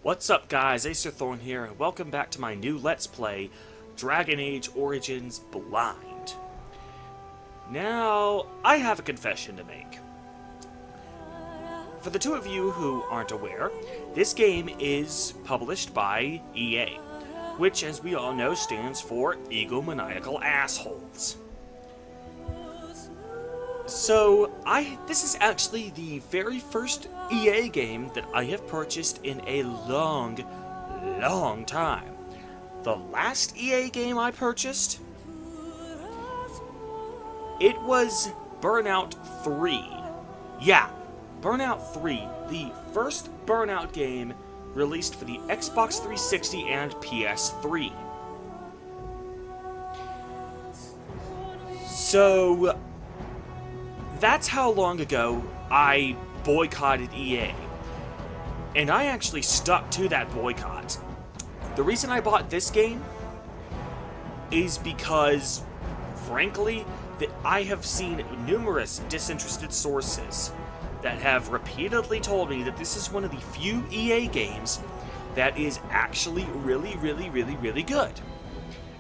What's up guys, Acerthorn here, and welcome back to my new Let's Play, Dragon Age Origins Blind. Now, I have a confession to make. For the two of you who aren't aware, this game is published by EA, which as we all know stands for Egomaniacal Assholes. So, this is actually the very first EA game that I have purchased in a long time. The last EA game I purchased, it was Burnout 3. Yeah, Burnout 3, the first Burnout game released for the Xbox 360 and PS3. So, that's how long ago I boycotted EA. And I actually stuck to that boycott. The reason I bought this game is because, frankly, that I have seen numerous disinterested sources that have repeatedly told me that this is one of the few EA games that is actually really good.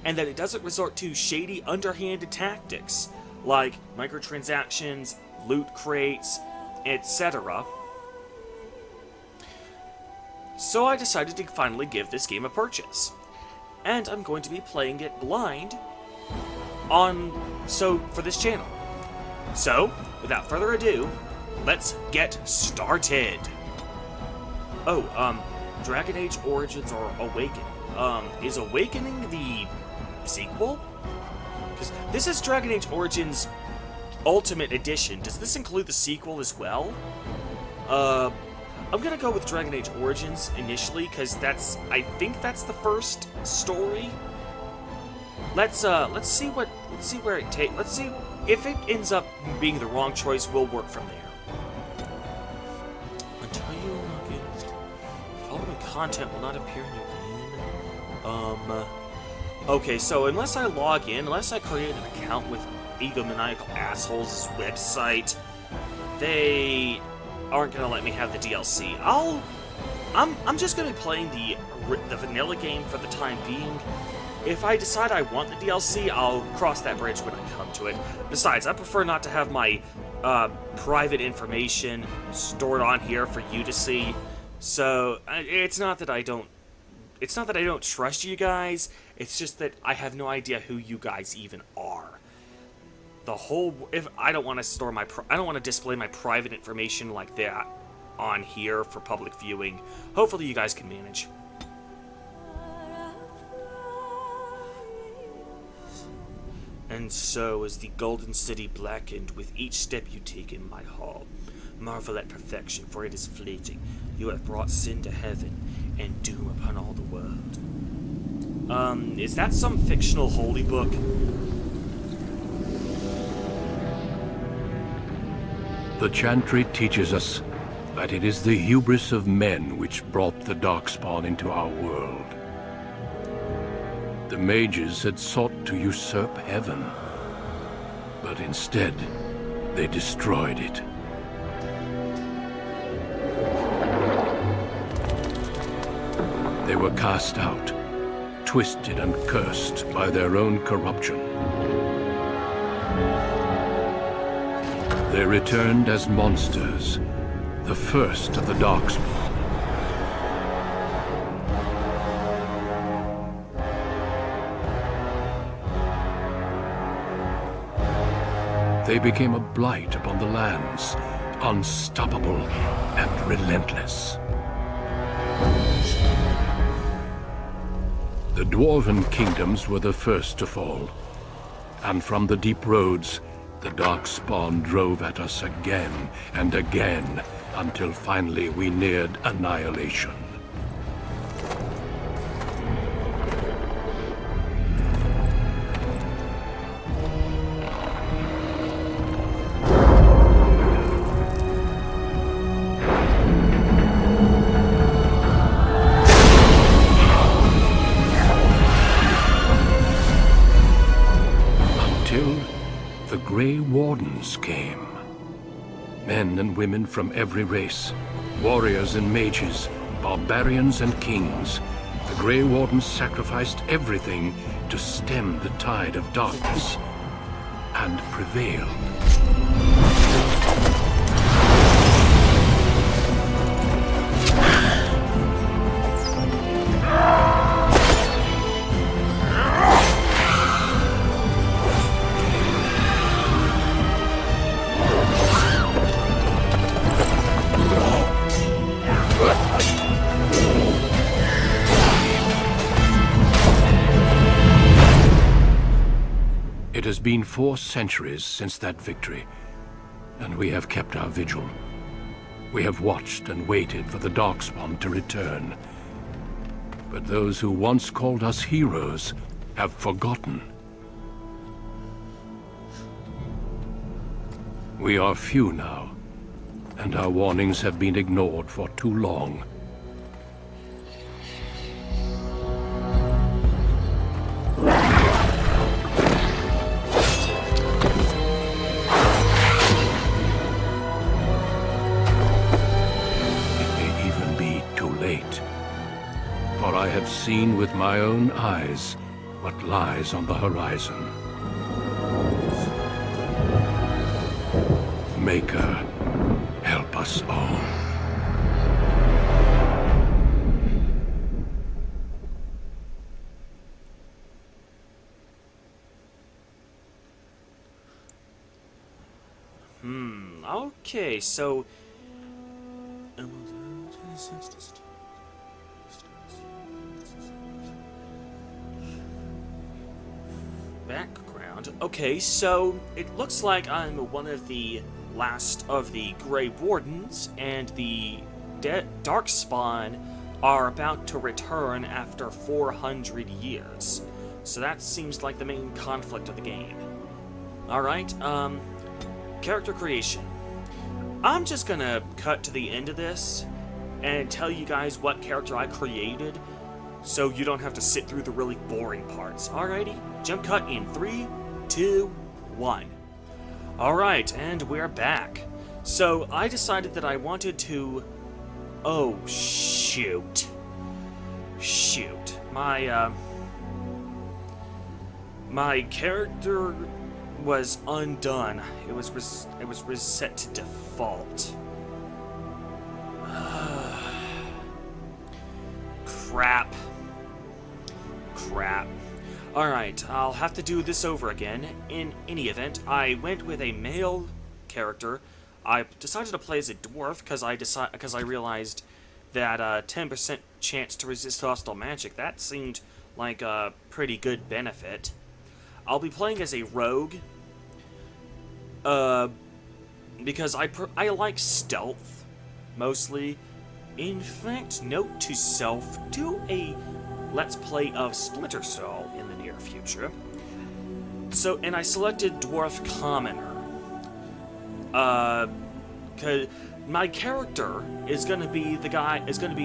And that it doesn't resort to shady, underhanded tactics like microtransactions, loot crates, etc. So I decided to finally give this game a purchase. And I'm going to be playing it blind for this channel. So, without further ado, let's get started. Dragon Age Origins or Awakening. Is Awakening the sequel? Because this is Dragon Age Origins Ultimate Edition. Does this include the sequel as well? I'm gonna go with Dragon Age Origins initially, because I think that's the first story. Let's see where it takes. Let's see if it ends up being the wrong choice. We'll work from there. Until you log in, following content will not appear in your game. Okay, so unless I log in, unless I create an account with Egomaniacal Assholes' website, they aren't gonna let me have the DLC. I'm just gonna be playing the vanilla game for the time being. If I decide I want the DLC, I'll cross that bridge when I come to it. Besides, I prefer not to have my private information stored on here for you to see. So it's not that I don't trust you guys. It's just that I have no idea who you guys even are. I don't want to display my private information like that on here for public viewing. Hopefully you guys can manage. And so as the golden city blackened with each step you take in my hall, marvel at perfection, for it is fleeting. You have brought sin to heaven and doom upon all the world. Is that some fictional holy book? The chantry teaches us that it is the hubris of men which brought the Darkspawn into our world. The mages had sought to usurp heaven, but instead they destroyed it. They were cast out, twisted and cursed by their own corruption. They returned as monsters, the first of the Darkspawn. They became a blight upon the lands, unstoppable and relentless. The Dwarven kingdoms were the first to fall, and from the deep roads, the Darkspawn drove at us again and again, until finally we neared annihilation. The Grey Wardens came. Men and women from every race, warriors and mages, barbarians and kings, the Grey Wardens sacrificed everything to stem the tide of darkness, and prevailed. It has been 4 centuries since that victory, and we have kept our vigil. We have watched and waited for the Darkspawn to return. But those who once called us heroes have forgotten. We are few now, and our warnings have been ignored for too long. For I have seen with my own eyes what lies on the horizon. Maker, help us all. Okay, so... Background. Okay, so it looks like I'm one of the last of the Grey Wardens, and the Darkspawn are about to return after 400 years. So that seems like the main conflict of the game. Alright, character creation. I'm just gonna cut to the end of this and tell you guys what character I created, so you don't have to sit through the really boring parts. Alrighty, jump cut in 3, 2, 1. Alright, and we're back. So, I decided that I wanted to... Oh, shoot. Shoot. My character was undone. It was reset to default. Crap. Alright, I'll have to do this over again. In any event, I went with a male character. I decided to play as a dwarf because I realized that 10% chance to resist hostile magic, that seemed like a pretty good benefit. I'll be playing as a rogue, because I like stealth, mostly. In fact, note to self, do a Let's Play of Splinter Cell in the near future. So, and I selected Dwarf Commoner. Cause my character is gonna be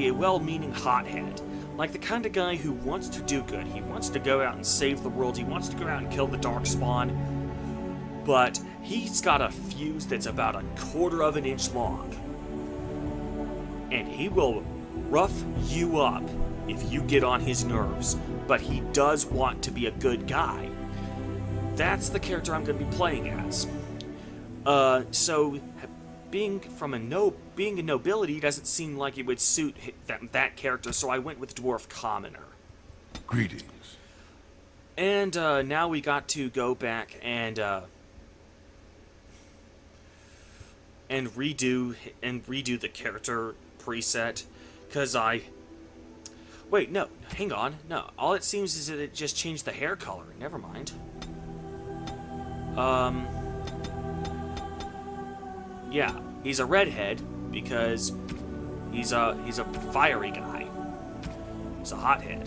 a well-meaning hothead. Like the kind of guy who wants to do good. He wants to go out and save the world. He wants to go out and kill the Darkspawn. But he's got a fuse that's about 1/4 of an inch long. And he will rough you up if you get on his nerves. But he does want to be a good guy. That's the character I'm going to be playing as. So being a nobility doesn't seem like it would suit that character, so I went with Dwarf Commoner. Greetings. And now we got to go back and redo the character preset, because wait, no, hang on, no. All it seems is that it just changed the hair color. Never mind. Yeah, he's a redhead because he's a fiery guy. He's a hothead.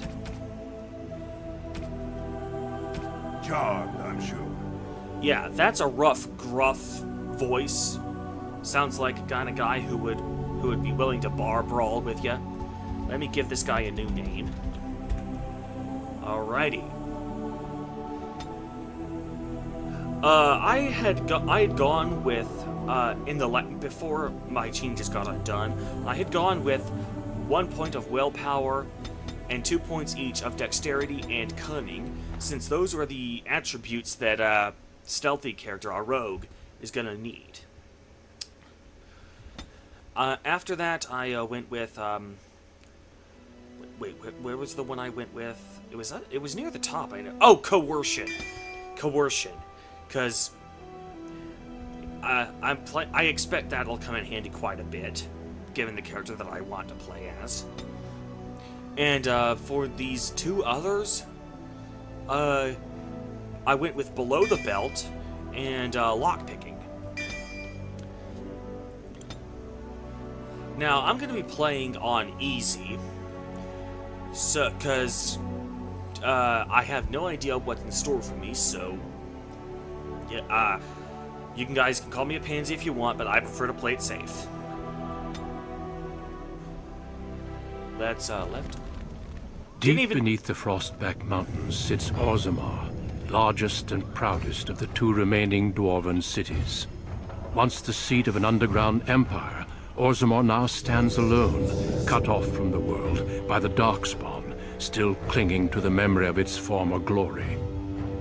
Charmed, I'm sure. Yeah, that's a rough, gruff voice. Sounds like a kind of guy who would be willing to bar brawl with you. Let me give this guy a new name. Alrighty. I had gone with before my changes got undone. I had gone with 1 point of willpower, and 2 points each of dexterity and cunning, since those are the attributes that stealthy character, our rogue, is gonna need. After that, I went with wait, where was the one I went with? It was near the top. I know. Oh, coercion, because I expect that'll come in handy quite a bit, given the character that I want to play as. And for these two others, I went with below the belt and lockpicking. Now I'm going to be playing on easy, so because I have no idea what's in store for me. So yeah, you guys can call me a pansy if you want, but I prefer to play it safe. That's left. Deep beneath the Frostback Mountains sits Orzammar, largest and proudest of the two remaining dwarven cities. Once the seat of an underground empire, Orzammar now stands alone, cut off from the world by the Darkspawn, still clinging to the memory of its former glory.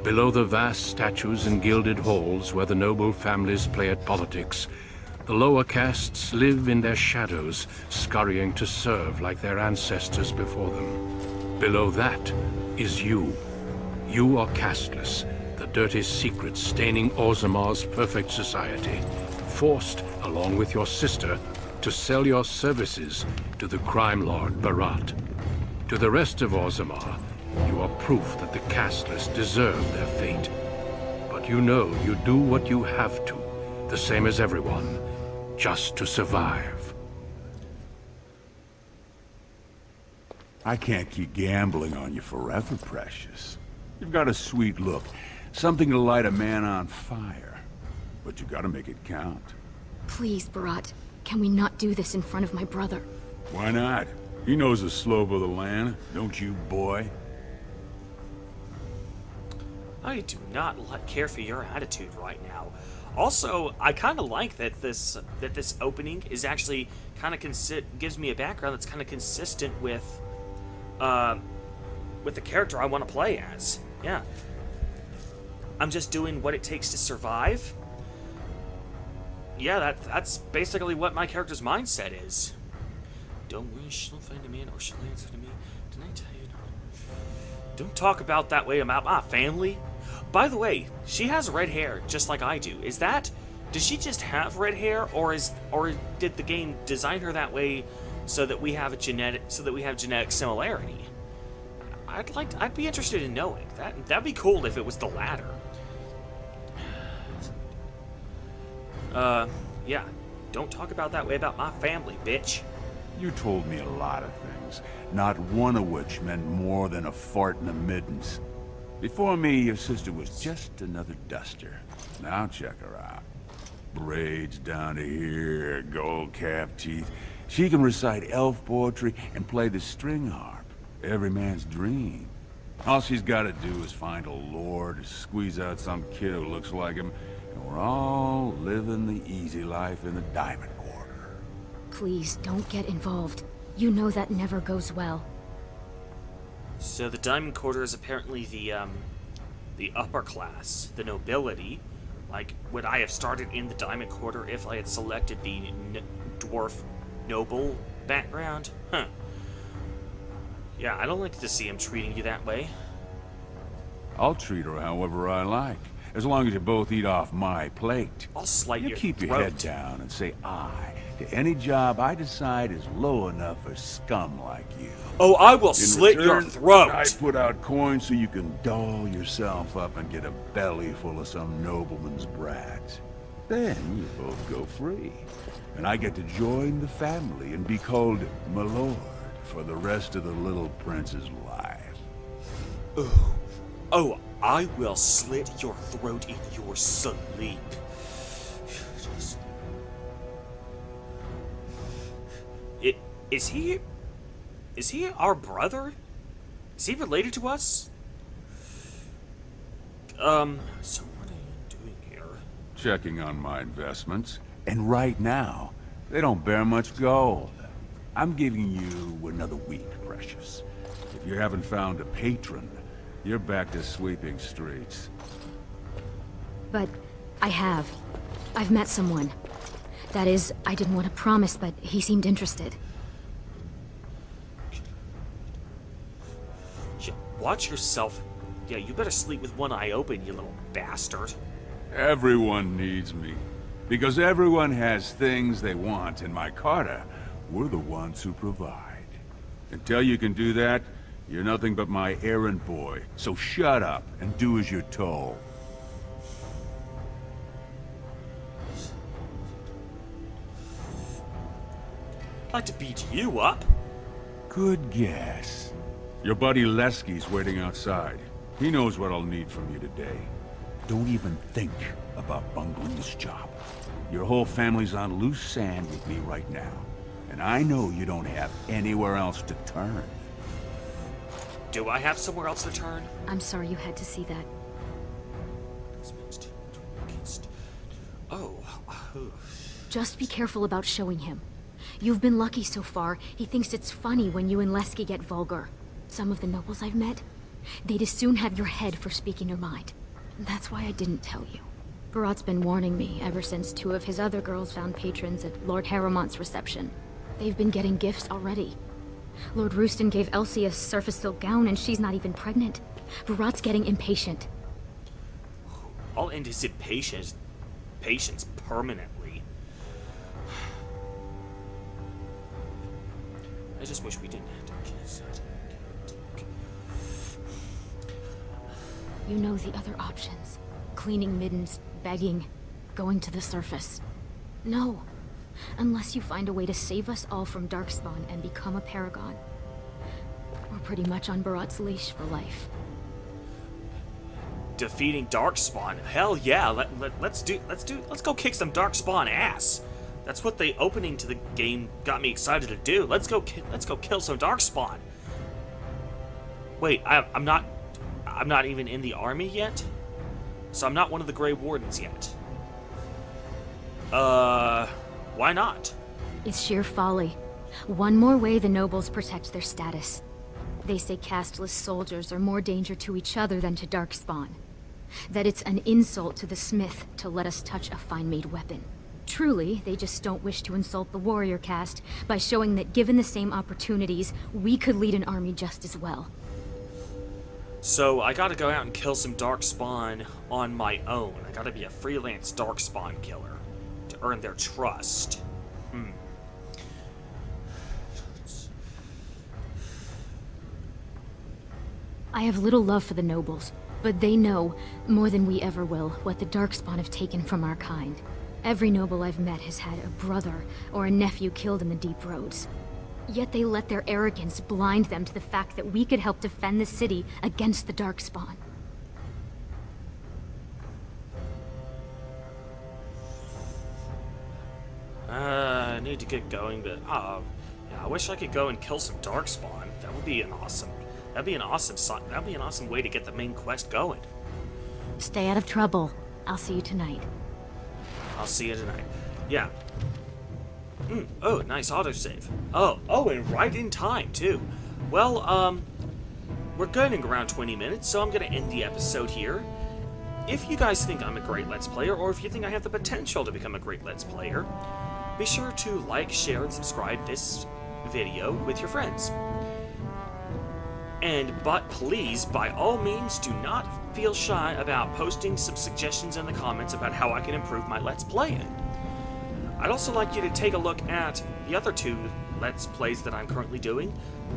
Below the vast statues and gilded halls where the noble families play at politics, the lower castes live in their shadows, scurrying to serve like their ancestors before them. Below that is you. You are casteless, the dirty secret staining Orzammar's perfect society, forced, along with your sister, to sell your services to the crime lord Beraht. To the rest of Orzammar, you are proof that the casteless deserve their fate. But you know you do what you have to, the same as everyone, just to survive. I can't keep gambling on you forever, Precious. You've got a sweet look, something to light a man on fire. But you gotta make it count. Please, Beraht. Can we not do this in front of my brother? Why not? He knows the slope of the land, don't you, boy? I do not care for your attitude right now. Also, I kind of like that this opening is actually kind of gives me a background that's kind of consistent with the character I want to play as. Yeah, I'm just doing what it takes to survive. Yeah, that's basically what my character's mindset is. Don't worry, she'll find a man or she'll answer to me. Didn't I tell you? Don't talk about that way about my family. By the way, she has red hair just like I do. Does she just have red hair, or did the game design her that way so that we have genetic similarity? I'd be interested in knowing. That'd be cool if it was the latter. Yeah. Don't talk about that way about my family, bitch. You told me a lot of things, not one of which meant more than a fart in the middens. Before me, your sister was just another duster. Now check her out. Braids down to here, gold cap teeth. She can recite elf poetry and play the string harp. Every man's dream. All she's got to do is find a lord, squeeze out some kid who looks like him, and we're all living the easy life in the Diamond Quarter. Please, don't get involved. You know that never goes well. So the Diamond Quarter is apparently the upper class, the nobility. Like, would I have started in the Diamond Quarter if I had selected the dwarf noble background? Huh. Yeah, I don't like to see him treating you that way. I'll treat her however I like, as long as you both eat off my plate. I'll slice your keep throat. Your head down and say aye to any job I decide is low enough for scum like you. Oh, I will slit your throat! I put out coins so you can doll yourself up and get a belly full of some nobleman's brats. Then you both go free. And I get to join the family and be called my lord for the rest of the little prince's life. Oh, I will slit your throat in your sleep. Is he our brother? Is he related to us? So what are you doing here? Checking on my investments. And right now, they don't bear much gold. I'm giving you another week, Precious. If you haven't found a patron, you're back to sweeping streets. But I have. I've met someone. That is, I didn't want to promise, but he seemed interested. Yeah, watch yourself. Yeah, you better sleep with one eye open, you little bastard. Everyone needs me. Because everyone has things they want, and my Carter, we're the ones who provide. Until you can do that, you're nothing but my errand boy. So shut up and do as you're told. I'd like to beat you up. Good guess. Your buddy Lesky's waiting outside. He knows what I'll need from you today. Don't even think about bungling this job. Your whole family's on loose sand with me right now. And I know you don't have anywhere else to turn. Do I have somewhere else to turn? I'm sorry you had to see that. Oh. Just be careful about showing him. You've been lucky so far. He thinks it's funny when you and Lesky get vulgar. Some of the nobles I've met, they'd as soon have your head for speaking your mind. That's why I didn't tell you. Beraht's been warning me ever since 2 of his other girls found patrons at Lord Harrowmont's reception. They've been getting gifts already. Lord Rooston gave Elsie a surface silk gown and she's not even pregnant. Beraht's getting impatient. I'll end his patience permanently. I just wish we didn't have to kiss. You know the other options. Cleaning middens, begging, going to the surface. No. Unless you find a way to save us all from Darkspawn and become a paragon. We're pretty much on Beraht's leash for life. Defeating Darkspawn? Hell yeah! Let's go kick some Darkspawn ass. That's what the opening to the game got me excited to do. Let's go kill some Darkspawn. Wait, I'm not even in the army yet, so I'm not one of the Grey Wardens yet. Why not? It's sheer folly. One more way the nobles protect their status. They say casteless soldiers are more danger to each other than to Darkspawn. That it's an insult to the smith to let us touch a fine-made weapon. Truly, they just don't wish to insult the warrior caste by showing that given the same opportunities, we could lead an army just as well. So I gotta go out and kill some Darkspawn on my own. I gotta be a freelance Darkspawn killer to earn their trust. I have little love for the nobles, but they know, more than we ever will, what the Darkspawn have taken from our kind. Every noble I've met has had a brother or a nephew killed in the deep roads. Yet they let their arrogance blind them to the fact that we could help defend the city against the Darkspawn. I need to get going, but yeah, I wish I could go and kill some Darkspawn. That would be an awesome. That'd be an awesome way to get the main quest going. Stay out of trouble. I'll see you tonight. I'll see you tonight. Yeah. Oh, nice autosave. Oh, and right in time, too. Well, we're getting around 20 minutes, so I'm going to end the episode here. If you guys think I'm a great Let's Player, or if you think I have the potential to become a great Let's Player, be sure to like, share, and subscribe this video with your friends. But please, by all means, do not feel shy about posting some suggestions in the comments about how I can improve my Let's Playing. I'd also like you to take a look at the other 2 Let's Plays that I'm currently doing.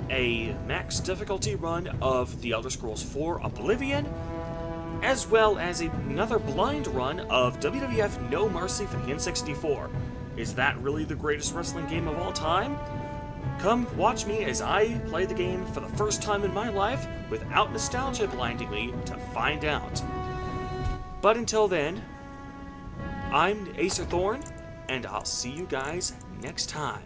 A max difficulty run of The Elder Scrolls 4 Oblivion, as well as another blind run of WWF No Mercy for the N64. Is that really the greatest wrestling game of all time? Come watch me as I play the game for the first time in my life without nostalgia blinding me to find out. But until then, I'm Acer Thorn, and I'll see you guys next time.